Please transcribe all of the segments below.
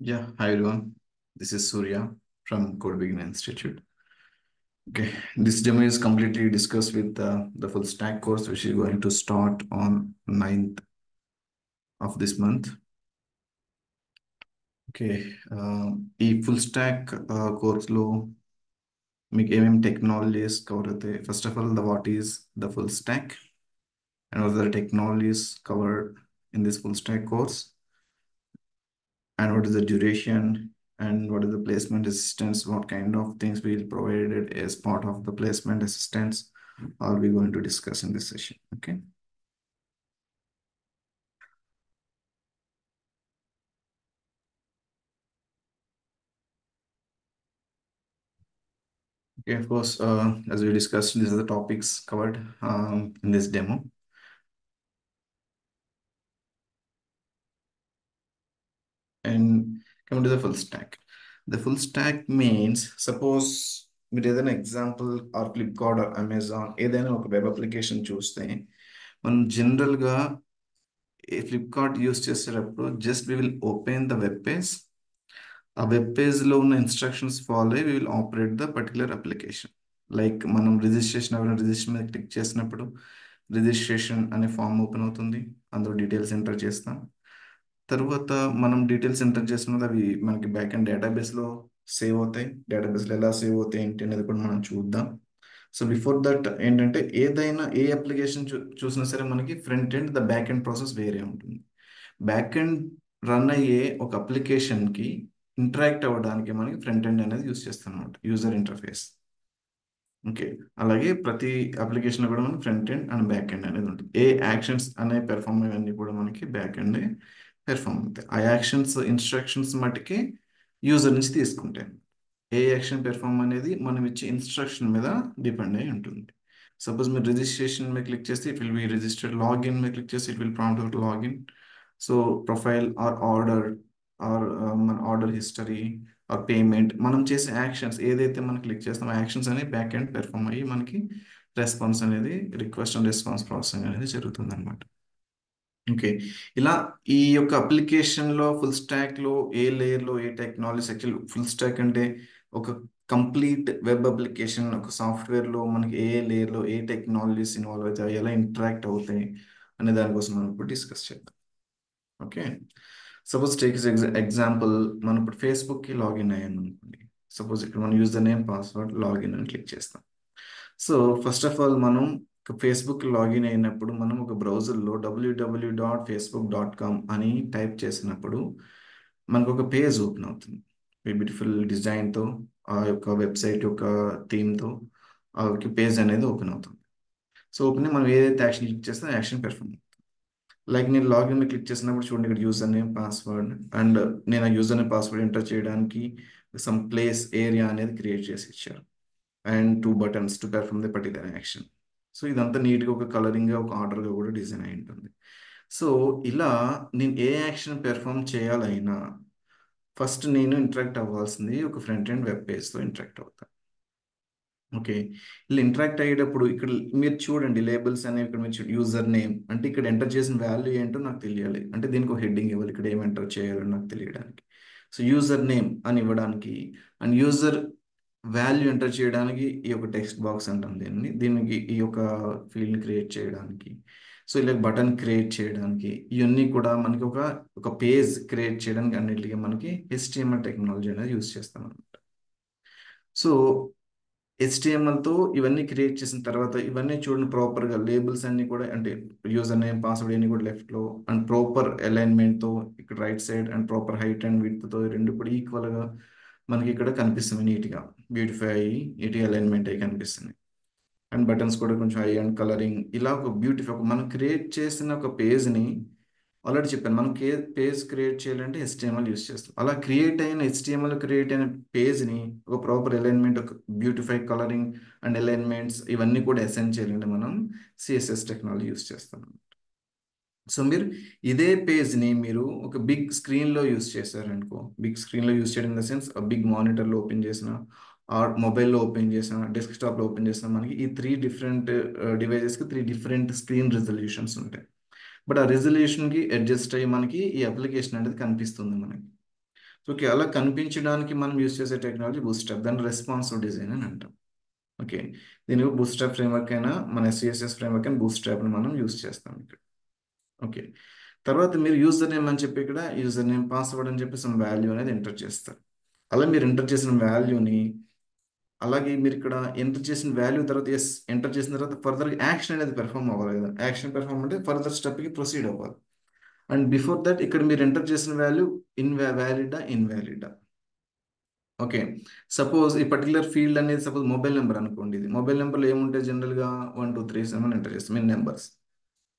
Yeah, hi everyone. This is Surya from Code Beginner Institute. Okay, this demo is completely discussed with the full stack course, which is going to start on 9th of this month. Okay, ఈ full stock కోర్స్లో మీకు ఏమేమి technologies cover అవుతాయి. First of all what is the full stock and what are the technologies covered in this full stack course, and what is the duration, and what is the placement assistance, what kind of things will provided as part of the placement assistance are we going to discuss in this session. Okay. Okay, of course, as we discussed, these are the topics covered in this demo. And coming to the full stack. The full stack means, suppose మీరు ఏదైనా example or Flipkart or Amazon ఏదైనా ఒక web application చూస్తే మనం జనరల్గా Flipkart use చేసేటప్పుడు just we will open the web page. ఆ web పేజ్లో ఉన్న ఇన్స్ట్రక్షన్స్ ఫాలో అయ్యి we will operate the particular application. Like మనం రిజిస్ట్రేషన్ ఎవరైనా రిజిస్ట్రేషన్ మీద క్లిక్ చేసినప్పుడు రిజిస్ట్రేషన్ అనే ఫామ్ ఓపెన్ అవుతుంది. అందులో డీటెయిల్స్ ఎంటర్ చేస్తాం. తర్వాత మనం డీటెయిల్స్ ఎంటర్ చేసినది అవి మనకి బ్యాక్ అండ్ డేటాబేస్లో సేవ్ అవుతాయి. డేటాబేస్లో ఎలా సేవ్ అవుతాయి ఏంటి అనేది కూడా మనం చూద్దాం. సో బిఫోర్ దట్ ఏంటంటే ఏదైనా ఏ అప్లికేషన్ చూసినా సరే మనకి front end the back end process వేరే ఉంటుంది. బ్యాక్ ఎండ్ రన్ అయ్యే ఒక అప్లికేషన్కి ఇంటరాక్ట్ అవ్వడానికి మనకి ఫ్రంట్ ఎండ్ అనేది యూస్ చేస్తాం అనమాట, యూజర్ ఇంటర్ఫేస్. ఓకే, అలాగే ప్రతి అప్లికేషన్లో కూడా మనకి front end and back end అనేది ఉంటుంది. ఏ యాక్షన్స్ అనే పెర్ఫామ్ ఇవన్నీ కూడా మనకి బ్యాక్ ఎండ్ పెర్ఫామ్ అవుతాయి. ఆ యాక్షన్స్ ఇన్స్ట్రక్షన్స్ మట్టుకి యూజర్ నుంచి తీసుకుంటాయి. ఏ యాక్షన్ పెర్ఫామ్ అనేది మనం ఇచ్చే ఇన్స్ట్రక్షన్ మీద డిపెండ్ అయి ఉంటుంది. సపోజ్ మీరు రిజిస్ట్రేషన్ మీద క్లిక్ చేస్తే it will be registered, login మీద క్లిక్ చేస్తే it will prompt login. So profile are order or మన ఆర్డర్ హిస్టరీ ఆర్ పేమెంట్, మనం చేసే యాక్షన్స్ ఏదైతే మనం క్లిక్ చేస్తామో యాక్షన్స్ అనేవి బ్యాక్ ఎండ్ పెర్ఫామ్ అయ్యి మనకి రెస్పాన్స్ అనేది రిక్వెస్ట్ అండ్ రెస్పాన్స్ ప్రాసెసింగ్ అనేది జరుగుతుంది అనమాట. ఓకే, ఇలా ఈ యొక్క అప్లికేషన్లో ఫుల్ స్టాక్లో ఏ లేయర్లో ఏ టెక్నాలజీస్, యాక్చువల్ ఫుల్ స్టాక్ అంటే ఒక కంప్లీట్ వెబ్ అప్లికేషన్, ఒక సాఫ్ట్వేర్లో మనకి ఏ లేయర్లో ఏ టెక్నాలజీస్ ఇన్వాల్వ్ అవుతాయి, ఎలా ఇంటరాక్ట్ అవుతాయి అనే దానికోసం మనం ఇప్పుడు డిస్కస్ చేద్దాం. ఓకే, సపోజ్ టేక్ ఎగ్జాంపుల్, మనం ఇప్పుడు ఫేస్బుక్కి లాగిన్ అయ్యాను అనుకోండి. సపోజ్ ఇక్కడ మనం యూజర్ నేమ్ పాస్వర్డ్ లాగిన్ అని క్లిక్ చేస్తాం. సో ఫస్ట్ ఆఫ్ ఆల్ మనం ఫేస్బుక్ లాగిన్ అయినప్పుడు మనం ఒక బ్రౌజర్లో www.facebook.com అని టైప్ చేసినప్పుడు మనకు ఒక పేజ్ ఓపెన్ అవుతుంది. బ్యూటిఫుల్ డిజైన్తో, ఆ యొక్క వెబ్సైట్ యొక్క థీమ్తో ఆ యొక్క పేజ్ అనేది ఓపెన్ అవుతుంది. సో ఓపెన్ మనం ఏదైతే యాక్షన్ క్లిక్ చేస్తే యాక్షన్ పెర్ఫామ్ అవుతుంది. లైక్ నేను లాగిన్ మీద క్లిక్ చేసినప్పుడు చూడండి, ఇక్కడ యూజర్ నేమ్ పాస్వర్డ్, అండ్ నేను ఆ యూజర్ నేమ్ పాస్వర్డ్ ఎంటర్ చేయడానికి సమ్ ప్లేస్ ఏరియా అనేది క్రియేట్ చేసి ఇచ్చారు, and 2 buttons to perform the particular action. So ఇదంతా నీట్గా ఒక కలరింగ్గా ఒక ఆర్డర్గా కూడా డిజైన్ అయి ఉంటుంది. సో ఇలా నేను ఏ యాక్షన్ పెర్ఫామ్ చేయాలైనా ఫస్ట్ నేను ఇంటరాక్ట్ అవ్వాల్సింది ఒక ఫ్రంట్ ఎండ్ వెబ్ పేజ్తో ఇంటరాక్ట్ అవుతాను. ఓకే, ఇలా ఇంటరాక్ట్ అయ్యేటప్పుడు ఇక్కడ మీరు చూడండి లేబుల్స్ అనేవి, ఇక్కడ మీరు యూజర్ నేమ్ అంటే ఇక్కడ ఎంటర్ చేసిన వాల్యూ ఏంటో నాకు తెలియాలి, అంటే దీనికి ఒక హెడ్డింగ్ ఇవ్వాలి, ఇక్కడ ఏం ఎంటర్ చేయాలో నాకు తెలియడానికి. సో యూజర్ నేమ్ అని ఇవ్వడానికి అండ్ యూజర్ వాల్యూ ఎంటర్ చేయడానికి ఈ యొక్క టెక్స్ట్ బాక్స్ అంటాం దీనికి ఈ యొక్క ఫీల్డ్ని క్రియేట్ చేయడానికి. సో ఇలా బటన్ క్రియేట్ చేయడానికి ఇవన్నీ కూడా మనకి ఒక పేజ్ క్రియేట్ చేయడానికి అన్నిటికీ మనకి HTML టెక్నాలజీ అనేది యూస్ చేస్తాం అనమాట. సో HTMLతో ఇవన్నీ క్రియేట్ చేసిన తర్వాత ఇవన్నీ చూడండి ప్రాపర్గా లేబుల్స్ అన్ని కూడా, అంటే యూజర్ నేమ్ పాస్వర్డ్ అన్ని కూడా లెఫ్ట్లో, అండ్ ప్రాపర్ అలైన్మెంట్తో ఇక్కడ right side, and proper height and విడ్త్తో రెండు కూడా ఈక్వల్గా మనకి ఇక్కడ కనిపిస్తుంది. నీట్గా బ్యూటిఫై అయ్యి నీట్గా అలైన్మెంట్ అయ్యి కనిపిస్తుంది. అండ్ బటన్స్ కూడా కొంచెం హై అండ్ కలరింగ్, ఇలా ఒక బ్యూటిఫై ఒక మనం క్రియేట్ చేసిన ఒక పేజ్ని ఆల్రెడీ చెప్పాను, మనం పేజ్ క్రియేట్ చేయాలంటే HTML యూస్ చేస్తాం. అలా క్రియేట్ అయిన HTML క్రియేట్ అయిన పేజ్ని ఒక ప్రాపర్ అలైన్మెంట్, ఒక బ్యూటిఫై కలరింగ్ అండ్ అలైన్మెంట్స్ ఇవన్నీ కూడా అసైన్ చేయాలంటే మనం CSS టెక్నాలజీ యూస్ చేస్తాం. సో మీరు ఇదే పేజ్ని మీరు ఒక బిగ్ స్క్రీన్లో యూస్ చేశారనుకో, బిగ్ స్క్రీన్లో యూస్ చేయడం ఇన్ ద సెన్స్ బిగ్ మానిటర్లో ఓపెన్ చేసిన ఆర్ మొబైల్లో ఓపెన్ చేసిన డెస్క్టాప్లో ఓపెన్ చేసిన మనకి ఈ 3 డిఫరెంట్ డివైజెస్కి 3 డిఫరెంట్ స్క్రీన్ రిజల్యూషన్స్ ఉంటాయి. బట్ ఆ రిజల్యూషన్కి అడ్జస్ట్ అయ్యి మనకి ఈ అప్లికేషన్ అనేది కనిపిస్తుంది మనకి. సో ఓకే, అలా కనిపించడానికి మనం యూస్ చేసే టెక్నాలజీ బూస్ట్రాప్, దాన్ని రెస్పాన్సివ్ డిజైన్ అని అంటాం. ఓకే, దీనికి బూస్ట్రాప్ ఫ్రేమ్వర్క్ అయినా మన సిఎస్ఎస్ ఫ్రేమ్వర్క్ అయినా బూస్ట్రాప్ని మనం యూస్ చేస్తాం ఇక్కడ. ఓకే, తర్వాత మీరు యూజర్ నేమ్ అని చెప్పి ఇక్కడ యూజర్ నేమ్ పాస్వర్డ్ అని చెప్పి సమ్ వాల్యూ అనేది ఎంటర్ చేస్తారు. అలా మీరు ఎంటర్ చేసిన వాల్యూని, అలాగే మీరు ఇక్కడ ఎంటర్ చేసిన వాల్యూ తర్వాత ఎస్ ఎంటర్ చేసిన తర్వాత ఫర్దర్ యాక్షన్ అనేది పెర్ఫామ్ అవ్వాలి కదా. యాక్షన్ పెర్ఫామ్ అంటే ఫర్దర్ స్టెప్కి ప్రొసీడ్ అవ్వాలి. అండ్ బిఫోర్ దట్ ఇక్కడ మీరు ఎంటర్ చేసిన వాల్యూ వ్యాలిడా ఇన్వాలిడా. ఓకే, సపోజ్ ఈ పర్టికులర్ ఫీల్డ్ అనేది సపోజ్ మొబైల్ నెంబర్ అనుకోండి. ఇది మొబైల్ నెంబర్లో ఏముంటాయి జనరల్గా 1 2 3 7 ఎంటర్ చేస్తాం in numbers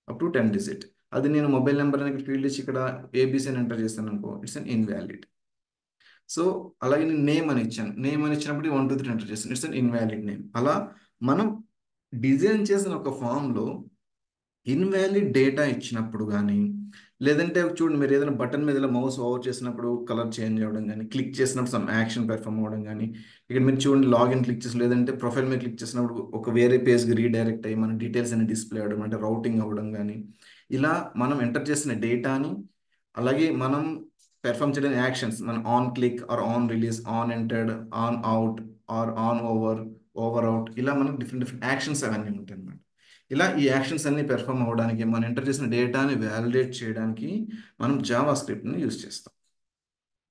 up to 10 digit. అది నేను మొబైల్ నెంబర్ అనేది ఫీల్డ్ ఇచ్చి ఇక్కడ ఏబీసీ అని ఎంటర్ చేస్తాను అనుకో, ఇట్స్ అన్ ఇన్వాలిడ్. సో అలాగే నేను నేమ్ అని ఇచ్చాను, నేమ్ అని ఇచ్చినప్పుడు 1 2 3 ఎంటర్ చేస్తాను, ఇట్స్ అన్ ఇన్వాలిడ్ నేమ్. అలా మనం డిజైన్ చేసిన ఒక ఫామ్లో ఇన్వాలిడ్ డేటా ఇచ్చినప్పుడు కానీ, లేదంటే చూడండి మీరు ఏదైనా బటన్ మీద ఇలా మౌస్ ఓవర్ చేసినప్పుడు కలర్ చేంజ్ అవ్వడం కానీ, క్లిక్ చేసినప్పుడు సమ్ యాక్షన్ పెర్ఫామ్ అవ్వడం కానీ, ఇక్కడ మీరు చూడండి లాగిన్ క్లిక్ చేసి లేదంటే ప్రొఫైల్ మీద క్లిక్ చేసినప్పుడు ఒక వేరే పేజ్కి రీడైరెక్ట్ అయ్యి మన డీటెయిల్స్ అన్ని డిస్ప్లే అవ్వడం అంటే రౌటింగ్ అవ్వడం కానీ, ఇలా మనం ఎంటర్ చేసిన డేటాని, అలాగే మనం పెర్ఫామ్ చేయడానికి యాక్షన్స్ మన on click or on release, on entered, on out or on over, over out, ఇలా మనకు డిఫరెంట్ డిఫరెంట్ యాక్షన్స్ అవన్నీ ఉంటాయి అన్నమాట. ఇలా ఈ యాక్షన్స్ అన్ని పెర్ఫామ్ అవ్వడానికి, మనం ఎంటర్ చేసిన డేటాని వ్యాలిడేట్ చేయడానికి మనం జావా స్క్రిప్ట్ని యూస్ చేస్తాం.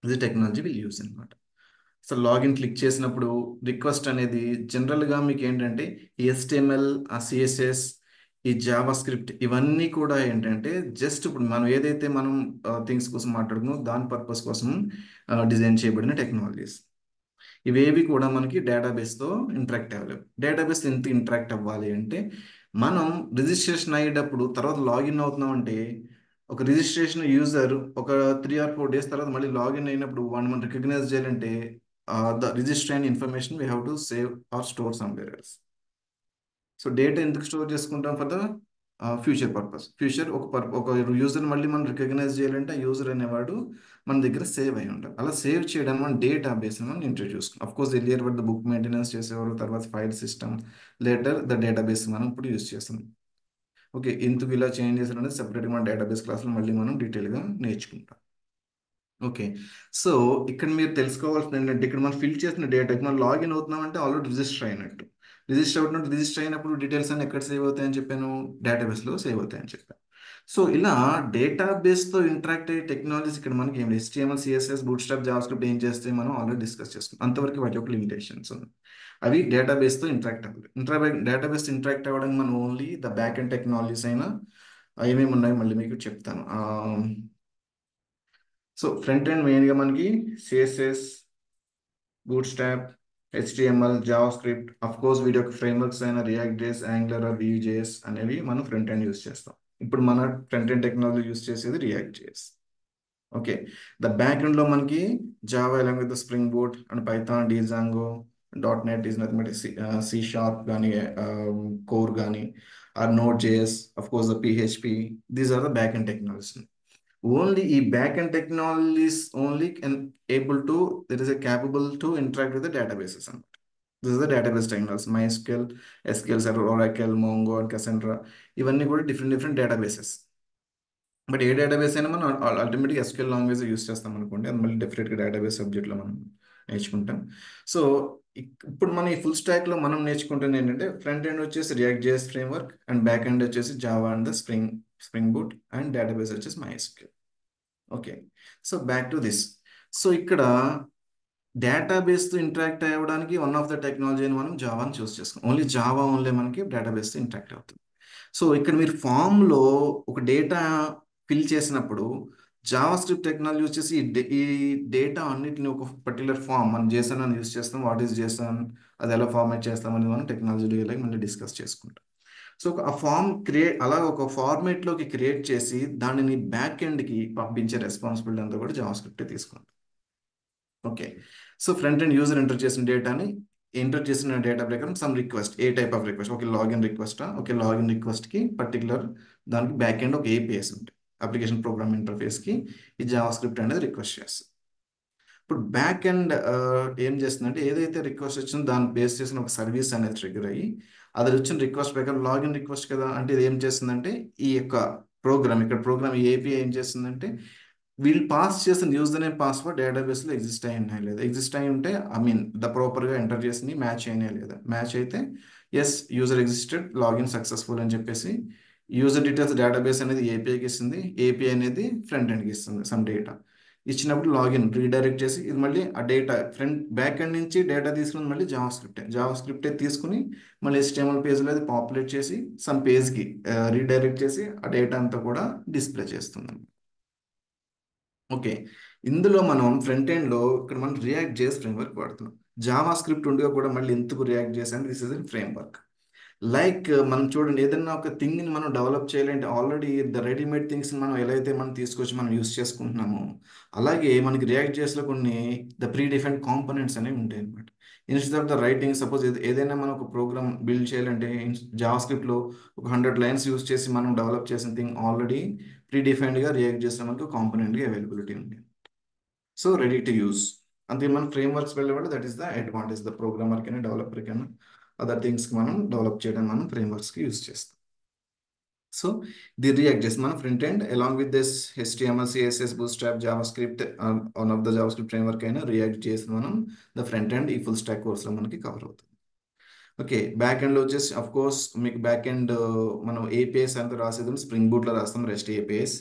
ఇది టెక్నాలజీ విల్ యూస్ అనమాట. సో లాగిన్ క్లిక్ చేసినప్పుడు రిక్వెస్ట్ అనేది జనరల్గా మీకు ఏంటంటే ఈ HTML, ఆ సిఎస్ఎస్, ఈ జావా స్క్రిప్ట్ ఇవన్నీ కూడా ఏంటంటే జస్ట్ ఇప్పుడు మనం ఏదైతే మనం థింగ్స్ కోసం మాట్లాడుకున్నామో దాని పర్పస్ కోసం డిజైన్ చేయబడిన టెక్నాలజీస్. ఇవేవి కూడా మనకి డేటాబేస్తో ఇంటరాక్ట్ అవ్వలేవు. డేటాబేస్ ఎంత ఇంటరాక్ట్ అవ్వాలి అంటే మనం రిజిస్ట్రేషన్ అయ్యేటప్పుడు తర్వాత లాగిన్ అవుతున్నాం అంటే ఒక రిజిస్ట్రేషన్ యూజర్ ఒక 3 or 4 డేస్ తర్వాత మళ్ళీ లాగిన్ అయినప్పుడు వాడిని మనం రికగ్నైజ్ చేయాలంటే ద రిజిస్టర్ అయిన information we have to save or store somewhere else. So data ఎందుకు స్టోర్ చేసుకుంటాం? For the future purpose. Future ఒక యూజర్ మళ్ళీ మనం రికగ్నైజ్ చేయాలంటే ఆ యూజర్ అనేవాడు మన దగ్గర సేవ్ అయి ఉంటారు. అలా సేవ్ చేయడానికి మనం డేటా బేస్ మనం ఇంట్రడ్యూస్ చేసుకున్నాం. Of course earlier the book maintenance చేసేవారు, తర్వాత file system, later the database మనం ఇప్పుడు యూస్ చేస్తున్నాం. ఓకే, ఎందుకు ఇలా చేంజ్ చేశారు అనేది సెపరేట్గా మన డేటాబేస్ క్లాస్లో మళ్ళీ మనం డీటెయిల్గా నేర్చుకుంటాం. ఓకే, సో ఇక్కడ మీరు తెలుసుకోవాల్సింది ఏంటంటే ఇక్కడ మనం ఫిల్ చేసిన డేటా మనం లాగిన్ అవుతున్నామంటే ఆల్రెడీ రిజిస్టర్ అయినట్టు. రిజిస్టర్ అయినప్పుడు డీటెయిల్స్ అన్ని ఎక్కడ సేవ్ అవుతాయని చెప్పాను? డేటాబేస్లో సేవ్ అవుతాయని చెప్పాను. సో ఇలా డేటాబేస్తో ఇంటరాక్ట్ అయ్యే టెక్నాలజీస్ ఇక్కడ మనకి ఏమి HTML, CSS, బూట్స్ట్రాప్, జావాస్క్రిప్ట్ ఏం చేస్తే మనం ఆల్రెడీ డిస్కస్ చేసుకున్నాం. అంతవరకు వాటి యొక్క లిమిటేషన్స్ ఉన్నాయి. అవి డేటాబేస్తో ఇంటరాక్ట్ అవ్వాలి. డేటాబేస్ ఇంటరాక్ట్ అవ్వడానికి మనం only the back end technologies అయినా ఏమేమి ఉన్నాయో మళ్ళీ మీకు చెప్తాను. సో ఫ్రంట్ ఎండ్ మెయిన్గా మనకి CSS, bootstrap, HTML, JavaScript, of course video frameworks అయిన రియాక్ట్ జేఎస్, యాంగులర్, Vue.js అనేవి మనం ఫ్రంట్ ఎండ్ యూస్ చేస్తాం. ఇప్పుడు మన ఫ్రంట్ ఎండ్ టెక్నాలజీ యూస్ చేసేది React JS. Okay, the back ఎండ్లో మనకి Java along with Spring Boot and Python, Django, .NET is nothing but C# కానీ కోర్ కానీ or Node.js, of course the PHP, these are the back end technologies. Only e backend technologies only can able to there is a capable to interact with the databases. This is the database technologies, MySQL, SQL Server, Oracle, Mongo, and Cassandra. ఇవన్నీ కూడా different databases. But A database అయినా మనం అల్టిమేట్గా SQL language use చేస్తాం అనుకోండి, అది మళ్ళీ డెఫినెట్గా డేటాబేస్ సబ్జెక్ట్లో మనం నేర్చుకుంటాం. సో ఇప్పుడు మన ఈ ఫుల్ స్టాక్లో మనం నేర్చుకుంటుంది ఏంటంటే ఫ్రంట్ ఎండ్ వచ్చేసి React JS framework and back end వచ్చేసి Java and the Spring Boot and database వచ్చేసి MySQL. Okay, so back to this. So ఇక్కడ డేటాబేస్తో ఇంటరాక్ట్ అవ్వడానికి వన్ ఆఫ్ ద టెక్నాలజీని మనం జావాని చూస్ చేసుకున్నాం. ఓన్లీ జావా ఓన్లీ మనకి డేటాబేస్తో ఇంటరాక్ట్ అవుతుంది. సో ఇక్కడ మీరు ఫామ్లో ఒక డేటా ఫిల్ చేసినప్పుడు జావా స్క్రిప్ట్ టెక్నాలజీ వచ్చేసి ఈ డేటా అన్నిటిని ఒక పర్టికులర్ ఫామ్ మనం JSON అని యూస్ చేస్తాం. వాట్ ఈస్ JSON, అది ఎలా ఫార్మాట్ చేస్తామని మనం టెక్నాలజీలో మళ్ళీ డిస్కస్ చేసుకుంటాం. సో ఆ ఫామ్ అలా ఒక ఫార్మేట్లోకి క్రియేట్ చేసి దానిని బ్యాక్ ఎండ్కి పంపించే రెస్పాన్సిబిలిటీ అంతా కూడా జావా స్క్రిప్ట్ తీసుకుంటాం. Okay, so front end user enter చేసిన డేటా ప్రకారం some request, a type of request, okay login రిక్వెస్టా, ఓకే లాగిన్ రిక్వెస్ట్కి పర్టికులర్ దానికి బ్యాక్ ఎండ్ ఒక APIs ఉంటాయి, అప్లికేషన్ ప్రోగ్రామ్ ఇంటర్ఫేస్కి ఈ జావా స్క్రిప్ట్ అనేది రిక్వెస్ట్ చేస్తుంది. ఇప్పుడు బ్యాక్ ఎండ్ ఏం చేస్తుందంటే ఏదైతే రిక్వెస్ట్ వచ్చిందో దాన్ని బేస్ చేసిన ఒక సర్వీస్ అనేది ట్రిగర్ అయ్యి అది వచ్చిన రిక్వెస్ట్ ప్రకారం లాగిన్ రిక్వెస్ట్ కదా అంటే ఇది ఏం చేస్తుందంటే ఈ యొక్క ప్రోగ్రామ్ API ఏం చేస్తుందంటే వీళ్ళు పాస్ చేసిన యూజర్ నేమ్ పాస్వర్డ్ డేటాబేస్లో ఎగ్జిస్ట్ అయి ఉన్నాయి లేదా, ఎగ్జిస్ట్ అయి ఉంటే ఐ మీన్ ప్రాపర్గా ఎంటర్ చేసింది మ్యాచ్ అయినాయి లేదా, మ్యాచ్ అయితే yes user existed login successful అని చెప్పేసి యూజర్ డీటెయిల్స్ డేటాబేస్ అనేది ఏపీఐకి ఇస్తుంది, ఏపీఐ అనేది ఫ్రంట్ ఎండ్కి ఇస్తుంది సమ్ డేటా. ఇచ్చినప్పుడు లాగిన్ రీడైరెక్ట్ చేసి ఇది మళ్ళీ ఆ డేటా ఫ్రంట్ బ్యాక్ ఎండ్ నుంచి డేటా తీసుకుని మళ్ళీ జావా స్క్రిప్టే తీసుకుని మళ్ళీ HTML పేజ్లో అది పాపులేట్ చేసి సమ్ పేజ్కి రీడైరెక్ట్ చేసి ఆ డేటా అంతా కూడా డిస్ప్లే చేస్తుంది. ఓకే, ఇందులో మనం ఫ్రంట్ ఎండ్లో ఇక్కడ మనం రియాక్ట్ జేఎస్ ఫ్రేమ్వర్క్ వాడుతున్నాం. జావా స్క్రిప్ట్ ఉండగా కూడా మళ్ళీ ఎందుకు రియాక్ట్ జేఎస్ అంటే this is a framework. Like మనం చూడండి, ఏదైనా ఒక థింగ్ని మనం డెవలప్ చేయాలంటే ఆల్రెడీ ద రెడీమేడ్ థింగ్స్ మనం ఎలా అయితే మనం తీసుకొచ్చి మనం యూస్ చేసుకుంటున్నామో, అలాగే మనకి రియాక్ట్ జేఎస్లో కొన్ని ద ప్రీ డిఫైన్డ్ కాంపోనెంట్స్ అనేవి ఉంటాయి అనమాట. Instead of the writing, suppose ఏదైనా మనం ఒక ప్రోగ్రామ్ బిల్డ్ చేయాలంటే జావా స్క్రిప్ట్లో ఒక 100 లైన్స్ యూస్ చేసి మనం డెవలప్ చేసిన థింగ్ ఆల్రెడీ ప్రీ డిఫైన్డ్గా రియాక్ట్ చేసిన మనకు కాంపోనెంట్గా అవైలబిలిటీ ఉంది. So ready to use. అంతే మన ఫ్రేమ్వర్క్స్ వెళ్ళేవాళ్ళు, that is the advantage. The programmer కైనా డెవలపర్ కైనా అదర్ థింగ్స్కి మనం డెవలప్ చేయడానికి మనం ఫ్రేమ్వర్క్స్కి యూస్ చేస్తాం. సో ది రియాక్ట్ చేసి మన front end along with this HTML, CSS, Bootstrap, JavaScript, one of the JavaScript framework అయినా రియాక్ట్ చేసి మనం ద ఫ్రంట్ ఎండ్ ఈ ఫుల్ స్టాక్ కోర్స్లో మనకి కవర్ అవుతుంది. ఓకే, బ్యాక్ ఎండ్లో వచ్చేసి అఫ్ కోర్స్ మీకు బ్యాక్ ఎండ్ మనం ఏపీఎస్ అంతా రాసేది స్ప్రింగ్ బూట్లో రాస్తాం, రెస్ట్ ఏపీఎస్.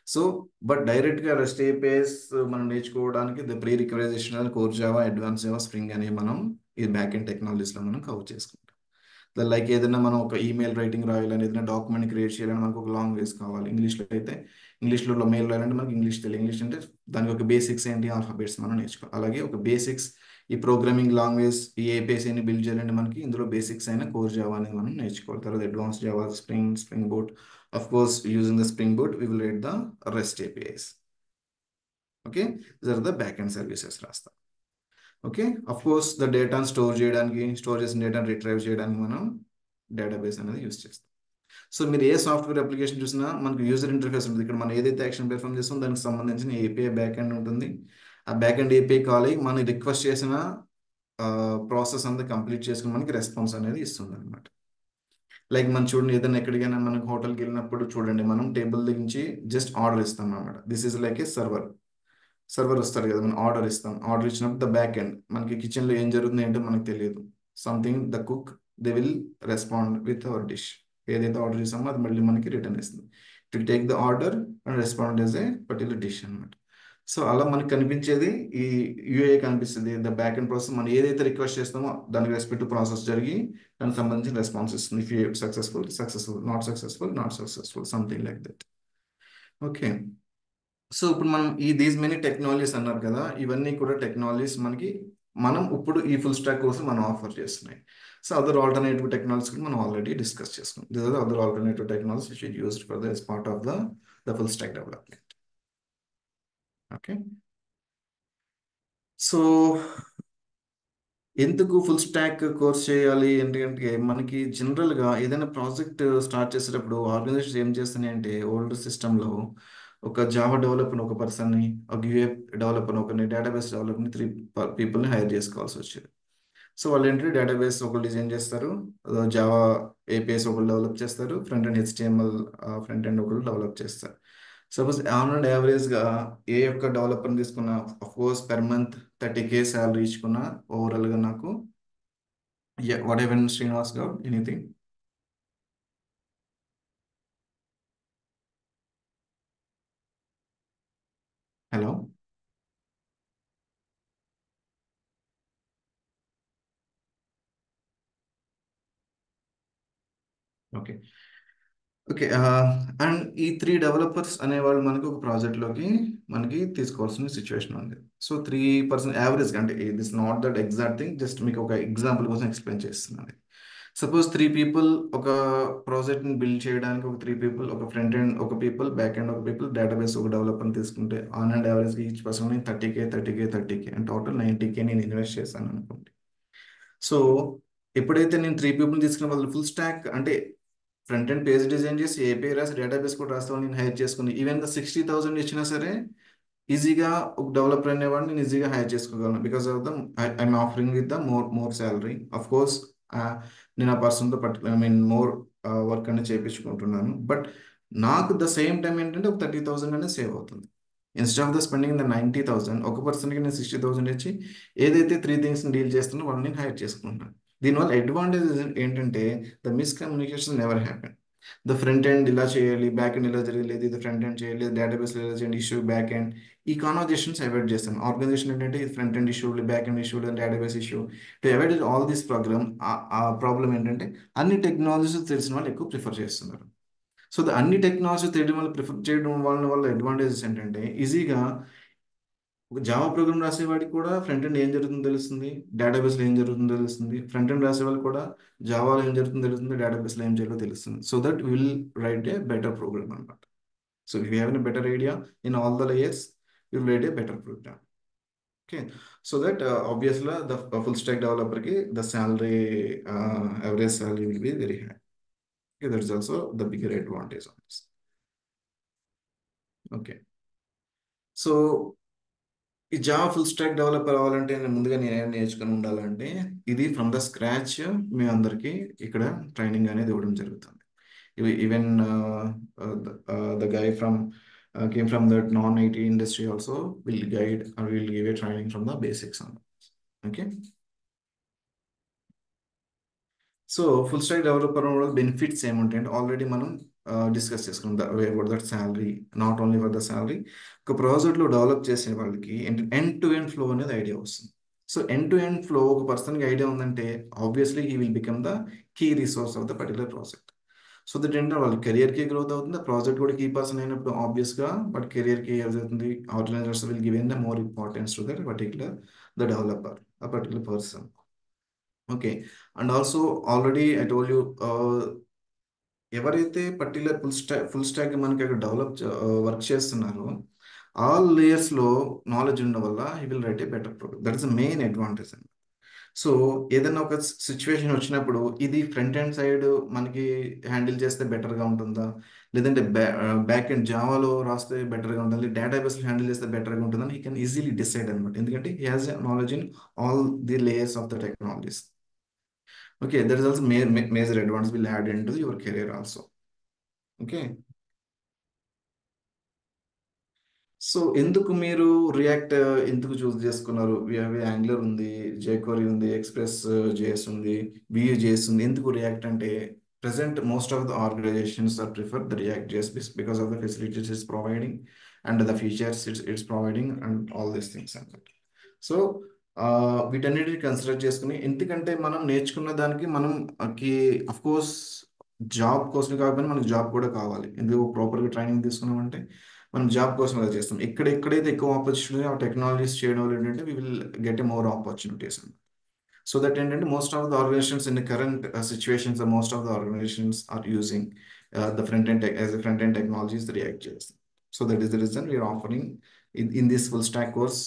సో బట్ డైరెక్ట్గా రెస్ట్ ఏపీఎస్ మనం నేర్చుకోవడానికి the pre రిక్వైజేషన్ core Java, advance Java, spring అనేవి మనం ఈ బ్యాక్ ఎండ్ టెక్నాలజీస్లో మనం కవర్ చేసుకుంటాం. లైక్ ఏదైనా మనం ఒక ఈమెయిల్ రైటింగ్ రాయాలని, ఏదైనా డాక్యుమెంట్ క్రియేట్ చేయాలని మనకు ఒక లాంగ్వేజ్ కావాలి. ఇంగ్లీష్లో అయితే ఇంగ్లీష్లో మెయిల్ రాయాలంటే మనకి ఇంగ్లీష్ తెలియదు. ఇంగ్లీష్ అంటే దానికి ఒక బేసిక్స్ ఏంటి, ఆల్ఫాబెట్స్ మనం నేర్చుకోవాలి. అలాగే ఒక బేసిక్స్ ఈ ప్రోగ్రామింగ్ లాంగ్వేజ్ ఈ ఏపీఎస్ అని బిల్డ్ చేయాలంటే మనకి ఇందులో బేసిక్స్ అయిన కోర్ జావా అనేది మనం నేర్చుకోవాలి. తర్వాత advance Java, Spring Boot, of course using the Spring Boot we will write the rest APIs. Okay, these are the back end services రాస్తాం. ఓకే, అఫ్ కోర్స్ ద డేటాను స్టోర్ చేయడానికి, store చేసిన డేటాను retrieve చేయడానికి మనం డేటాబేస్ అనేది use చేస్తాం. So మీరు ఏ సాఫ్ట్వేర్ అప్లికేషన్ చూసినా మనకు యూజర్ ఇంటర్ఫేస్ ఉంటుంది. ఇక్కడ మనం ఏదైతే యాక్షన్ పెర్ఫామ్ చేస్తామో దానికి సంబంధించిన ఏపీఐ బ్యాక్ ఎండ్ ఉంటుంది. ఆ బ్యాక్ ఎండ్ ఏపీఐ కాల్ అయ్యి మనం రిక్వెస్ట్ చేసిన ప్రాసెస్ అంతా కంప్లీట్ చేసుకుని మనకి రెస్పాన్స్ అనేది ఇస్తుంది అనమాట. లైక్ మనం చూడండి, ఏదైనా ఎక్కడికైనా మనకు హోటల్కి వెళ్ళినప్పుడు చూడండి, మనం టేబుల్ నుంచి జస్ట్ ఆర్డర్ ఇస్తాం అనమాట. This is like A server వస్తారు కదా, మనం ఆర్డర్ ఇస్తాం. ఆర్డర్ ఇచ్చినప్పుడు ద బ్యాక్ ఎండ్ మనకి కిచెన్లో ఏం జరుగుతుంది ఏంటో మనకు తెలియదు. Something the cook they will respond with our dish. ఏదైతే ఆర్డర్ చేసామో అది మళ్ళీ మనకి రిటర్న్ ఇస్తుంది. To take the order and respond as a particular dish అనమాట. సో అలా మనకి కనిపించేది ఈ యూఏ కనిపిస్తుంది. ద బ్యాక్ ఎండ్ ప్రాసెస్ మనం ఏదైతే రిక్వెస్ట్ చేస్తామో దానికి రెస్పెక్ట్ ప్రాసెస్ జరిగి దానికి సంబంధించిన రెస్పాన్స్ ఇస్తుంది. If you successful, not successful something like that. Okay, so ఇప్పుడు మనం దీస్ మెనీ టెక్నాలజీస్ అన్నారు కదా, ఇవన్నీ కూడా టెక్నాలజీస్ మనకి మనం ఇప్పుడు ఈ ఫుల్ స్టాక్ కోసం మనం ఆఫర్ చేస్తున్నాయి. సో అదర్ ఆల్టర్నేటివ్ టెక్నాలజీస్ కూడా మనం ఆల్రెడీ డిస్కస్ చేసుకున్నాం. This are other alternative technologies which is used for the part of the full stack development. Okay, so ఎందుకు ఫుల్ స్టాక్ కోర్స్ చేయాలి ఎందుకంటే మనకి జనరల్గా ఏదైనా ప్రాజెక్ట్ స్టార్ట్ చేసేటప్పుడు ఆర్గనైజేషన్ ఏం చేస్తున్నాయి అంటే ఓల్డ్ సిస్టంలో ఒక జావా డెవలపర్ ఒక పర్సన్ని, ఒక యూఏ డెవలపర్ ఒకరిని, డేటాబేస్ డెవలపర్ని 3 పీపుల్ని హైర్ చేసుకోవాల్సి వచ్చేది. సో వాళ్ళు ఏంటంటే డేటాబేస్ ఒకళ్ళు డిజైన్ చేస్తారు, జావా ఏపీఎస్ ఒకళ్ళు డెవలప్ చేస్తారు, front and HTML front end ఒకళ్ళు డెవలప్ చేస్తారు. సపోజ్ ఆన్ అండ్ యావరేజ్గా ఏ యొక్క డెవలపర్ని తీసుకున్న of course per month 30K salary ఇచ్చుకున్న ఓవరాల్గా నాకు what even Srinivas Goud anything. Hello, okay. Okay, and ఈ 3 డెవలపర్స్ అనేవాళ్ళు మనకి ఒక ప్రాజెక్ట్లోకి మనకి తీసుకోవాల్సిన సిచ్యువేషన్ ఉంది. సో 3% యావరేజ్ అంటే this not that exact thing, just మీకు ఒక ఎగ్జాంపుల్ కోసం ఎక్స్ప్లెయిన్ చేస్తున్నాను. సపోజ్ 3 పీపుల్ ఒక ప్రాజెక్ట్ని బిల్డ్ చేయడానికి, ఒక 3 పీపుల్ ఒక ఫ్రంట్ ఎండ్ ఒక పీపుల్, బ్యాక్ ఎండ్ ఒక పీపుల్, డేటాబేస్ ఒక డెవలపర్ని తీసుకుంటే ఆన్ అండ్ యావరేజ్గా each person 30K and total 90K నేను ఇన్వెస్ట్ చేశాను అనుకోండి. సో ఎప్పుడైతే నేను 3 పీపుల్ని తీసుకున్న వాళ్ళు ఫుల్ స్టాక్ అంటే ఫ్రంట్ ఎండ్ పేజ్ డిజైన్ చేసి ఏపీఐ రాసి డేటాబేస్ కూడా రాస్తామని నేను హైర్ చేసుకుని ఈవెన్ 60,000 ఇచ్చినా సరే ఈజీగా ఒక డెవలపర్ అనేవాడిని నేను ఈజీగా హైర్ చేసుకోగలను. Because of the I'm offering with the more salary. Of course నేను ఆ పర్సన్తో ఐ మీన్ మోర్ వర్క్ అనేది చేయించుకుంటున్నాను. బట్ నాకు ద సేమ్ టైం ఏంటంటే ఒక 30,000 అనేది సేవ్ అవుతుంది. Instead of the spending the 90,000, ఒక పర్సన్కి నేను 60,000 ఇచ్చి ఏదైతే త్రీ థింగ్స్ డీల్ చేస్తున్నా వాళ్ళని నేను హైర్ చేసుకుంటాను. దీనివల్ల అడ్వాంటేజ్ ఏంటంటే the miscommunication never happen. The front end ఇలా చేయాలి, బ్యాక్ ఎండ్ ఇలా జరగలేదు, ఇది ఫ్రంట్ ఎండ్ చేయాలి, డేటాబేస్ ఇలా చేయండి, ఇష్యూ బ్యాక్ ఎండ్, ఈ కాన్వర్జేషన్స్ అవాయిడ్ చేస్తాను. ఆర్గనైజేషన్ ఏంటంటే ఇది front end issue, back end issue, database issue. To avoid all this program, ఆ ప్రాబ్లం ఏంటంటే అన్ని టెక్నాలజీస్ తెలిసిన వాళ్ళు ఎక్కువ ప్రిఫర్ చేస్తున్నారు. సో అన్ని టెక్నాలజీ తెలియడం వల్ల ప్రిఫర్ చేయడం వల్ల అడ్వాంటేజెస్ ఏంటంటే ఈజీగా ఒక జావా ప్రోగ్రామ్ రాసేవాడికి కూడా ఫ్రంట్ ఎండ్ ఏం జరుగుతుందో తెలుస్తుంది, డేటాబేస్లో ఏం జరుగుతుందో తెలుస్తుంది. ఫ్రంట్ ఎండ్ రాసే వాళ్ళకి కూడా జావాలో ఏం జరుగుతుందో తెలుస్తుంది, డేటాబేస్లో ఏం చేయాలో తెలుస్తుంది. So that will write a better program అనమాట. So if you have a better idea in all the layers, you will write a better program. Okay, so that obviously the full stack డెవలపర్కి the salary, average salary will be very high. Okay, that's also the bigger advantage on this. Okay, so ఈ Java full stack developer అవ్వాలంటే ముందుగా నేను ఏం నేర్చుకుని ఉండాలంటే, ఇది from the scratch మీ అందరికీ ఇక్కడ ట్రైనింగ్ అనేది ఇవ్వడం జరుగుతుంది. Even the guy from came from that non IT industry also will guide or will give a training from the basics. Okay, so full stack developer benefits ఏముంటాయంటే already మనం discuss చేసుకున్నాం. About that salary, not only for the salary, ఒక ప్రాజెక్ట్లో develop చేసే వాళ్ళకి end to end flow అనేది idea వస్తుంది. So end to end flow ఒక పర్సన్కి ఐడియా ఉందంటే obviously he will become the key resource of the particular project. So that ఏంటంటే వాళ్ళ కెరియర్కి గ్రోత్ అవుతుంది, ప్రాజెక్ట్ కూడా కీ పర్సన్ అయినప్పుడు ఆబ్వియస్గా వాటి కెరియర్కి అవుతుంది. Organizers will give the more importance to that particular the developer, ఆ particular person. Okay, and also already I told you, ఎవరైతే పర్టికులర్ ఫుల్ స్టాక్ మనకి అక్కడ డెవలప్ వర్క్ చేస్తున్నారో ఆల్ లేయర్స్లో నాలెడ్జ్ ఉండడం వల్ల he will write a better product. That is the main advantage అండి. So ఏదైనా ఒక సిచ్యువేషన్ వచ్చినప్పుడు ఇది ఫ్రంట్ ఎండ్ సైడ్ మనకి హ్యాండిల్ చేస్తే బెటర్గా ఉంటుందా, లేదంటే బ్యాక్ ఎండ్ జావాలో రాస్తే బెటర్గా ఉంటుందా, డేటాబేస్లో హ్యాండిల్ చేస్తే బెటర్గా ఉంటుందని హీ కెన్ ఈజీలీ డిసైడ్ అనమాట. ఎందుకంటే he has knowledge in all the layers of the technologies. Okay, there is also major advantage will add into your career also. Okay. So ఎందుకు మీరు రియాక్ట్ ఎందుకు చూస్ చేసుకున్నారు? యాంగులర్ ఉంది, జేక్వరీ ఉంది, ఎక్స్ప్రెస్ జేఎస్ ఉంది, వియూ JS ఉంది. ఎందుకు రియాక్ట్ అంటే present most of the organizations are prefer the React JS because of the facilities it's providing and the features it's providing and all these things and that. So వీటన్నిటిని consider చేసుకుని, ఎందుకంటే మనం నేర్చుకున్న దానికి మనం అఫ్ కోర్స్ జాబ్ కోసం కాకపోయినా మనకి జాబ్ కూడా కావాలి. ఎందుకు ప్రాపర్గా ట్రైనింగ్ తీసుకున్నామంటే మనం జాబ్ కోసం అలా చేస్తాం. ఎక్కడైతే ఎక్కువ ఆపర్చునిటీ ఆ టెక్నాలజీస్ చేయడం వల్ల ఏంటంటే we will get a more opportunities. So that ఏంటంటే most of the organizations in current situations, most of the organizations are using the front end as a front end technologies react చేస్తాం. So that is the reason we're offering in this full stack course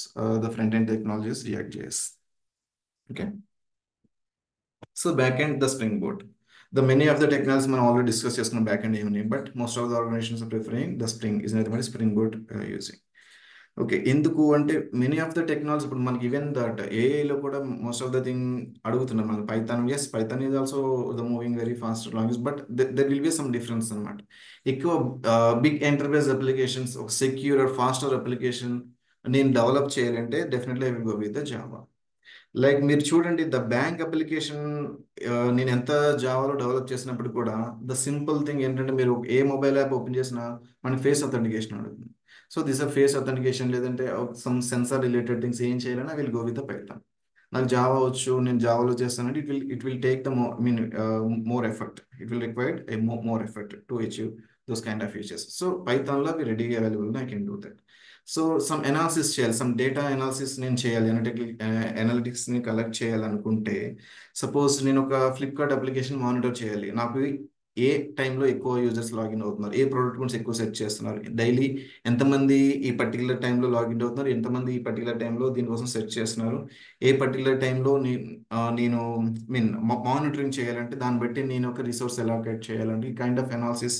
the front end technologies React.js. Okay, so back end the Spring Boot. The many of the technologies మనం already discuss చేసుకున్న back end ఏమని, but most of the organizations are preferring the Spring is nothing but Spring Boot using. Okay, ఎందుకు అంటే many of the technology ఇప్పుడు మనకి even that ఏఐలో కూడా most of the thing అడుగుతున్నాం మనకి Python. Yes, Python is also the moving very fast language, but there will be some difference అనమాట. ఎక్కువ big enterprise applications, ఒక సెక్యూర్ ఆర్ ఫాస్టర్ అప్లికేషన్ నేను develop చేయాలంటే definitely I will go with the Java. Like మీరు చూడండి the bank application నేను ఎంత జావాలో develop చేసినప్పుడు కూడా ద సింపుల్ థింగ్ ఏంటంటే మీరు ఏ మొబైల్ యాప్ ఓపెన్ చేసినా మనకి ఫేస్ అథెంటికేషన్ అడుగుతుంది. So this are face authentication, లేదంటే సమ్ సెన్సార్ రిలేటెడ్ థింగ్స్ ఏం చేయాలన్నా I will go with the Python. నాకు జావా వచ్చు, నేను జావాలో చేస్తానంటే it will take the more effort. It will required a more effort to achieve those kind of features. So పైథాన్లో అవి రెడీగా available, I can do that. So some analysis చేయాలి, some data analysis నేను చేయాలి, అనలిటిక్స్ని కలెక్ట్ చేయాలనుకుంటే, suppose నేను ఒక Flipkart application monitor చేయాలి. నాకు ఏ టైంలో ఎక్కువ యూజర్స్ లాగిన్ అవుతున్నారు, ఏ ప్రోడక్ట్ గురించి ఎక్కువ సెర్చ్ చేస్తున్నారు, డైలీ ఎంతమంది ఈ పర్టికులర్ టైంలో లాగిన్ అవుతున్నారు, ఎంతమంది ఈ పర్టికులర్ టైంలో దీనికోసం సెర్చ్ చేస్తున్నారు, ఏ పర్టికులర్ టైంలో నేను మానిటరింగ్ చేయాలంటే దాన్ని బట్టి నేను ఒక రిసోర్స్ ఎలాకేట్ చేయాలంటే ఈ kind of analysis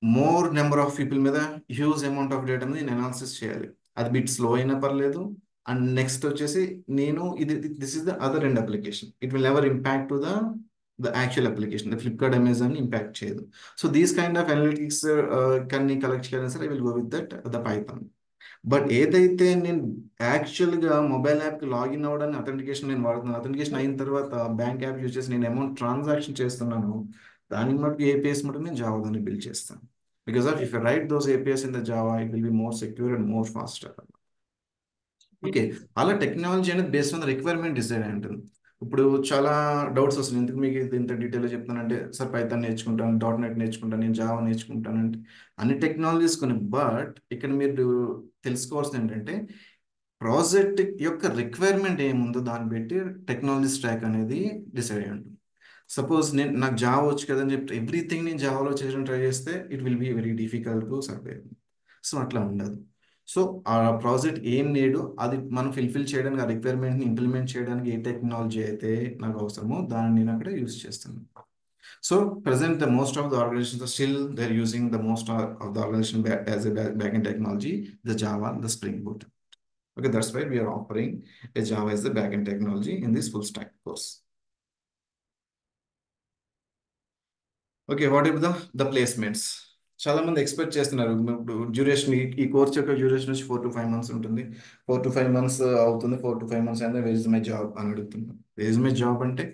more number of people మీద హ్యూజ్ అమౌంట్ ఆఫ్ డేటా మీద నేను అనాలిసిస్ చేయాలి. అది బిట్ స్లో అయినా పర్లేదు. అండ్ నెక్స్ట్ వచ్చేసి నేను this is the other end application, it will never impact to the actual application, the Flipkart Amazon impact చేయదు. So these kind of analytics కన్నీ కలెక్ట్ చేయాలని సరే I will go with that the Python. But ఏదైతే నేను యాక్చువల్గా mobile యాప్కి login అవ్వడానికి authentication నేను వాడుతున్నాను, అథెంటికేషన్ అయిన తర్వాత బ్యాంక్ యాప్ యూజ్ చేసి నేను అమౌంట్ ట్రాన్సాక్షన్ చేస్తున్నాను, దానికి మటుకు ఏపీఎస్ మటుకు నేను జావాలోనే బిల్డ్ చేస్తాను. Because of if you write those APIs in the Java it will be more secure and more faster. Okay, అలా టెక్నాలజీ అనేది based on the requirement decide అయి ఉంటుంది. ఇప్పుడు చాలా డౌట్స్ వస్తున్నాయి, ఎందుకు మీకు ఇది ఇంత డీటెయిల్గా చెప్తానంటే, సార్ పైథాన్ నేర్చుకుంటాను, డాట్ నెట్ నేర్చుకుంటాను, నేను జావా నేర్చుకుంటాను అంటే అన్ని టెక్నాలజీస్ కొన్ని. బట్ ఇక్కడ మీరు తెలుసుకోవాల్సింది ఏంటంటే ప్రాజెక్ట్ యొక్క రిక్వైర్మెంట్ ఏముందో దాన్ని బట్టి టెక్నాలజీ స్టాక్ అనేది డిసైడ్ అయి ఉంటుంది. సపోజ్ నాకు జావా వచ్చు కదని చెప్పి ఎవ్రీథింగ్ నేను జావాలో చేయడం ట్రై చేస్తే it will be very difficult to survive. So అట్లా ఉండదు. సో ఆ ప్రాజెక్ట్ ఏం నీడు అది మనం ఫిల్ఫిల్ చేయడానికి, ఆ రిక్వైర్మెంట్ని ఇంప్లిమెంట్ చేయడానికి ఏ టెక్నాలజీ అయితే నాకు అవసరమో దాన్ని నేను అక్కడ యూస్ చేస్తాను. So present the most of the organizations are still they're using the most of the organization as a backend technology, the Java, the Spring Boot. Okay, that's why we are offering a Java as the backend technology in this full stack course. Okay, what is the placements? చాలా మంది expect చేస్తున్నారు ఇప్పుడు duration, ఈ course యొక్క duration వచ్చి 4 to 5 months ఉంటుంది. 4 to 5 months అవుతుంది, 4 to 5 months అయితే వేర్ ఇస్ మై జాబ్ అని అడుగుతున్నాం. వేర్ ఇస్ మై జాబ్ అంటే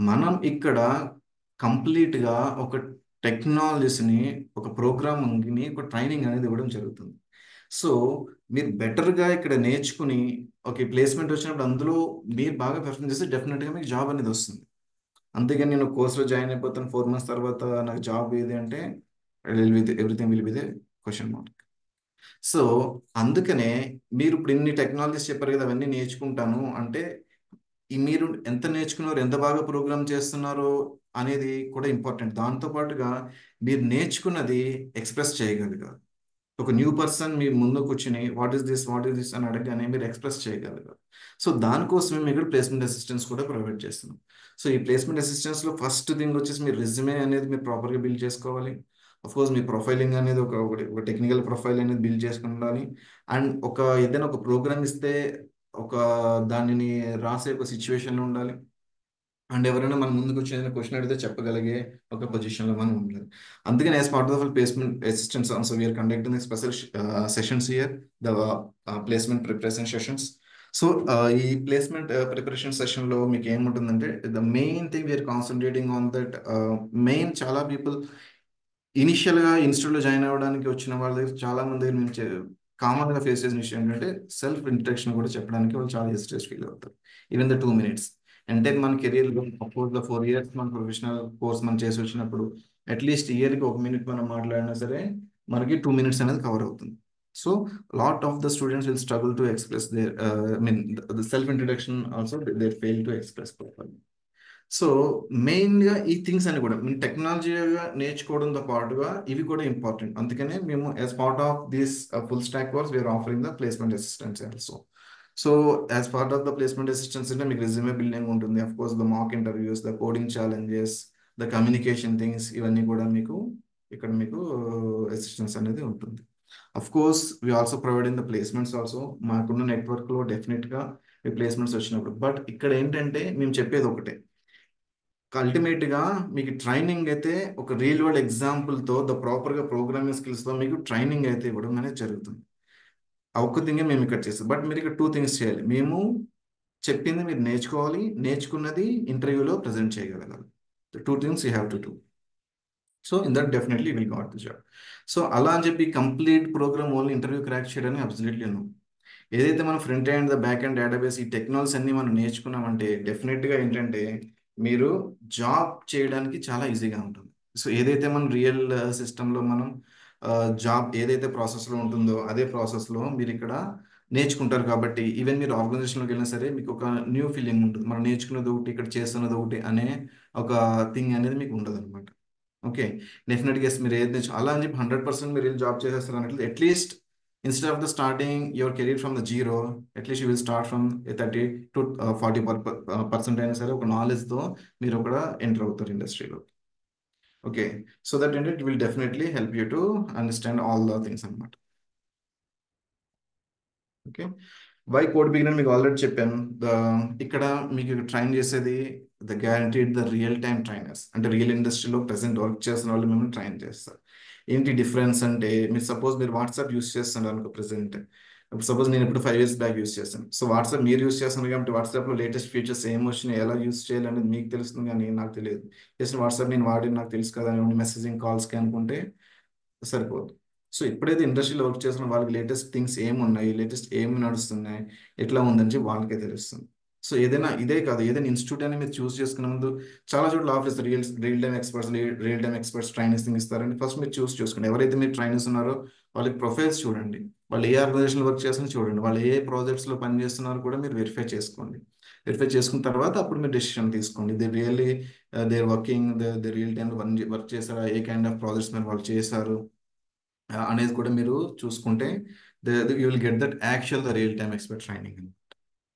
మనం ఇక్కడ కంప్లీట్గా ఒక టెక్నాలజీస్ని, ఒక ప్రోగ్రామింగ్ని, ఒక ట్రైనింగ్ అనేది ఇవ్వడం జరుగుతుంది. సో మీరు బెటర్గా ఇక్కడ నేర్చుకుని ఒక ప్లేస్మెంట్ వచ్చినప్పుడు అందులో మీరు బాగా పెర్ఫార్మ్ చేస్తే డెఫినెట్గా మీకు జాబ్ అనేది వస్తుంది. అంతేగాని నేను కోర్సులో జాయిన్ అయిపోతాను 4 months తర్వాత నాకు జాబ్ ఏది అంటే everything will be they question mark. So అందుకనే మీరు ఇప్పుడు ఇన్ని టెక్నాలజీస్ చెప్పారు కదా, అవన్నీ నేర్చుకుంటాను అంటే ఈ మీరు ఎంత నేర్చుకున్నారో, ఎంత బాగా ప్రోగ్రామ్ చేస్తున్నారో అనేది కూడా ఇంపార్టెంట్. దాంతో పాటుగా మీరు నేర్చుకున్నది ఎక్స్ప్రెస్ చేయగలిగారు. ఒక న్యూ పర్సన్ మీ ముందు కూర్చుని వాట్ ఈస్ దిస్ అని అడగగానే మీరు ఎక్స్ప్రెస్ చేయగలగాలి. సో దానికోసమే మేము ఇక్కడ ప్లేస్మెంట్ అసిస్టెన్స్ కూడా ప్రొవైడ్ చేస్తున్నాం. సో ఈ ప్లేస్మెంట్ అసిస్టెన్స్లో ఫస్ట్ థింగ్ వచ్చేసి మీ రెజ్యూమే అనేది మీరు ప్రాపర్గా బిల్డ్ చేసుకోవాలి. కోర్స్ మీ ప్రొఫైలింగ్ అనేది ఒక టెక్నికల్ ప్రొఫైల్ అనేది బిల్డ్ చేసుకుని ఉండాలి. అండ్ ఏదైనా ఒక ప్రోగ్రామ్ ఇస్తే ఒక దానిని రాసే ఒక సిచ్యువేషన్లో ఉండాలి. అండ్ ఎవరైనా మన ముందుకు వచ్చి ఏదైనా క్వశ్చన్ అడిగితే చెప్పగలిగే ఒక పొజిషన్లో మనం ఉండాలి. అందుకని as part of placement assistance also we are conducting special sessions here, the placement preparation sessions. So ఈ ప్లేస్మెంట్ ప్రిపరేషన్ సెషన్లో మీకు ఏముంటుందంటే the main thing we are concentrating on that. Main చాలా పీపుల్ ఇనిషియల్గా ఇన్స్టిట్యూట్లో జాయిన్ అవ్వడానికి వచ్చిన వాళ్ళ దగ్గర చాలా మంది దగ్గర నుంచి కామన్గా ఫేస్ చేసిన విషయం ఏంటంటే సెల్ఫ్ ఇంట్రడక్షన్ కూడా చెప్పడానికి వాళ్ళు చాలా హెసిటేట్ ఫీల్ అవుతారు. ఈవెన్ ద 2 minutes అంటే మన కెరియర్లో అఫ్కోర్స్ ద 4 years మన ప్రొఫెషనల్ కోర్స్ మనం చేసి వచ్చినప్పుడు అట్లీస్ట్ ఇయర్కి 1 minute మనం మాట్లాడినా సరే మనకి 2 minutes అనేది కవర్ అవుతుంది. So lot of the students will struggle to express there mean the self introduction also they fail to express properly. So మెయిన్గా ఈ థింగ్స్ అని కూడా మేము టెక్నాలజీగా నేర్చుకోవడంతో పాటుగా ఇవి కూడా ఇంపార్టెంట్. అందుకనే మేము as part of this full stack course we're offering the placement assistance also. So as part of the placement assistance అంటే మీకు రెజ్యూమే బిల్డింగ్ ఉంటుంది, of course the mock interviews, the coding challenges, the communication things, ఇవన్నీ కూడా మీకు ఇక్కడ మీకు assistance అనేది ఉంటుంది. Of course we also providing the placements also. మాకున్న నెట్వర్క్లో డెఫినెట్గా ప్లేస్మెంట్స్ వచ్చినప్పుడు. బట్ ఇక్కడ ఏంటంటే మేము చెప్పేది ఒకటే, అల్టిమేట్ గా మీకు ట్రైనింగ్ అయితే ఒక రియల్ వరల్డ్ ఎగ్జాంపుల్ తో ద ప్రాపర్ గా ప్రోగ్రామింగ్ స్కిల్స్ తో మీకు ట్రైనింగ్ అయితే ఇవ్వడం అనేది జరుగుతుంది. ఆ ఒక్క థింగే మేము ఇక్కడ చేస్తాం. బట్ మీరు ఇక్కడ 2 things చేయాలి. మేము చెప్పింది మీరు నేర్చుకోవాలి, నేర్చుకున్నది ఇంటర్వ్యూలో ప్రజెంట్ చేయగలగాలి. 2 things you have to do. So in that definitely will got the job. So అలా అని చెప్పి complete program only interview crack చేయడానికి అబ్సల్యూట్లీ నో. ఏదైతే మనం front end, the back end, database, ఈ టెక్నాలజీస్ అన్ని మనం నేర్చుకున్నామంటే డెఫినెట్గా ఏంటంటే మీరు జాబ్ చేయడానికి చాలా ఈజీగా ఉంటుంది. సో ఏదైతే మనం రియల్ సిస్టంలో మనం జాబ్ ఏదైతే ప్రాసెస్లో ఉంటుందో అదే ప్రాసెస్లో మీరు ఇక్కడ నేర్చుకుంటారు. కాబట్టి ఈవెన్ మీరు ఆర్గనైజేషన్లోకి వెళ్ళినా సరే మీకు ఒక న్యూ ఫీలింగ్ ఉంటుంది. మనం నేర్చుకున్నది ఒకటి, ఇక్కడ చేస్తున్నది ఒకటి అనే ఒక థింగ్ అనేది మీకు ఉండదు అనమాట. ఓకే, డెఫినెట్గా మీరు ఏది అలా అని చెప్పి 100% మీరు వెళ్ళి జాబ్ చేసేస్తారు అన్నట్లు at least instead of the starting your career from the zero, at least you will start from a 30 to 40% అయినా సరే ఒక నాలెడ్జ్తో మీరు ఒక ఎంటర్ అవుతారు ఇండస్ట్రీలో. Okay, so that it will definitely help you to understand all the things అనమాట. Okay, why code beginner మీకు already చెప్పాను. ఇక్కడ మీకు ట్రైన్ చేసేది the guaranteed the real time trainers, అంటే రియల్ ఇండస్ట్రీలో ప్రెసెంట్ వర్క్ చేస్తున్న వాళ్ళు మిమ్మల్ని ట్రైన్ చేస్తారు. ఏంటి డిఫరెన్స్ అంటే మీరు సపోజ్ మీరు వాట్సాప్ యూస్ చేస్తున్నారు అనుకో ప్రెసెంట్, ఇప్పుడు సపోజ్ నేను ఇప్పుడు 5 years బ్యాక్ యూస్ చేస్తాను. సో వాట్సాప్ మీరు యూస్ చేస్తున్నారు కాబట్టి వాట్సాప్లో లేటెస్ట్ ఫీచర్స్ ఏం వచ్చినాయి, ఎలా యూస్ చేయాలనేది మీకు తెలుస్తుంది కానీ నాకు తెలియదు. జస్ట్ వాట్సాప్ నేను వాడి నాకు తెలుసు కదా అని మెసేజింగ్ కాల్స్కి అనుకుంటే సరిపోదు. సో ఎప్పుడైతే ఇండస్ట్రీలో వర్క్ చేస్తున్న వాళ్ళకి లేటెస్ట్ థింగ్స్ ఏమున్నాయి, లేటెస్ట్ ఏం నడుస్తున్నాయి, ఎట్లా ఉందని చెప్పి వాళ్ళకే తెలుస్తుంది. సో ఏదైనా ఇదే కాదు, ఏదైనా ఇన్స్టిట్యూట్ అని మీరు చూస్ చేసుకునే ముందు చాలా చోట్ల office real time experts, real time experts trainings ఇస్తారండి. ఫస్ట్ మీరు చేసుకోండి. ఎవరైతే మీరు ట్రైనర్స్ ఉన్నారో వాళ్ళకి ప్రొఫైల్స్ చూడండి, వాళ్ళు ఏ ఆర్గనైజేషన్లో వర్క్ చేస్తున్నారో చూడండి, వాళ్ళు ఏ ప్రాజెక్ట్స్లో పని చేస్తున్నారో కూడా మీరు వెరిఫై చేసుకోండి. వెరిఫై చేసుకున్న తర్వాత అప్పుడు మీరు డెసిషన్ తీసుకోండి. They really they working they real time work చేశారా, ఏ కైండ్ ఆఫ్ ప్రాజెక్ట్స్ మీరు వాళ్ళు చేశారు అనేది కూడా మీరు చూసుకుంటే you will get that actual the real time expert training.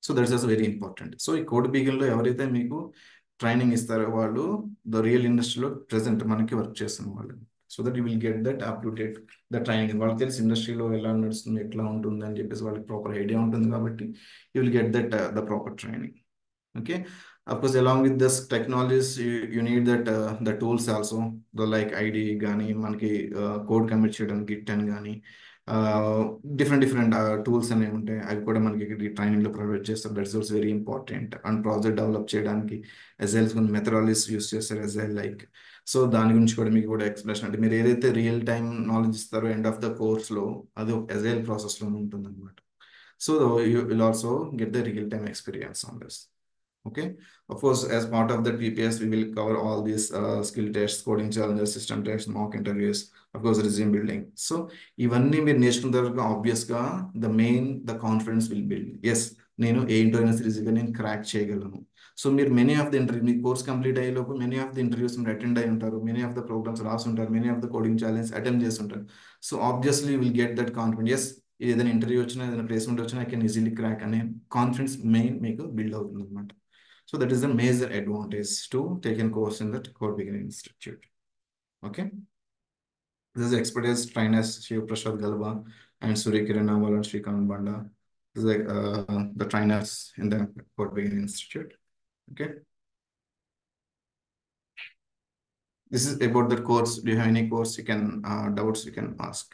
So that's also very important. So ఈ కోడ్ బీగిన్లో ఎవరైతే మీకు ట్రైనింగ్ ఇస్తారో వాళ్ళు ద రియల్ ఇండస్ట్రీలో ప్రెసెంట్ మనకి వర్క్ చేస్తున్న వాళ్ళు. So that you will get that up to date the training. వాళ్ళకి తెలిసి ఇండస్ట్రీలో ఎలా నడుస్తుంది, ఎట్లా ఉంటుంది అని చెప్పేసి వాళ్ళకి ప్రాపర్ ఐడియా ఉంటుంది కాబట్టి you will get that the proper training. Okay, of course, along with this technologies, you need that the tools also, the like ID gani మనకి కోడ్ కమిట్ చేయడం గిట్ అని కానీ డిఫరెంట్ టూల్స్ అనేవి ఉంటాయి. అవి కూడా మనకి ట్రైనింగ్ లో ప్రొవైడ్ చేస్తారు. That's also very important. And project develop చేయడానికి ఎజైల్స్ కొన్ని మెథడాలజీస్ యూస్ చేస్తారు ఎజైల్ లైక్. సో దాని గురించి కూడా మీకు కూడా ఎక్స్ప్లెనేషన్, అంటే మీరు ఏదైతే రియల్ టైం నాలెడ్జ్ ఇస్తారో ఎండ్ ఆఫ్ ద కోర్స్ లో అది ఎజైల్ ప్రాసెస్ లో ఉంటుంది అనమాట. So you will also get the real time experience on this. Okay, of course, as part of the PPS, we will cover all these skill tests, coding challenges, system tests, mock interviews, of course, resume building. So, ఇవన్నీ మీరు నేర్చుకున్న తర్వాత ఆబ్వియస్గా the confidence will build. Yes, నేను ఏ interviews ఈజీగా నేను crack చేయగలను. సో మీరు మెనీ ఆఫ్ ద ఇంటర్వ్యూ, మీ కోర్స్ కంప్లీట్ అయ్యేలోపు మెనీ ఆఫ్ ద ఇంటర్వ్యూస్ మీరు అటెండ్ అయి ఉంటారు, మెనీ ఆఫ్ ద ప్రోగ్రామ్స్ రాసి ఉంటారు, many of the coding challenge attend చేసి ఉంటారు. So obviously will get that confidence. Yes, ఏదైనా ఇంటర్వ్యూ వచ్చినా, ఏదైనా ప్లేస్మెంట్ వచ్చినా ఐ కెన్ ఈజీలీ క్రాక్ అనే కాన్ఫిడెన్స్ మెయిన్ మీకు బిల్డ్ అవుతుంది అనమాట. So that is the major advantage to take a course in that Code Beginning Institute. Okay. This is expertise trainers Shiv Prasad Galba and Surya Kiran Naval and Shrikant Banda. This is the trainers in the Code Beginning Institute. Okay. This is about the course. Do you have any course you can doubts you can ask?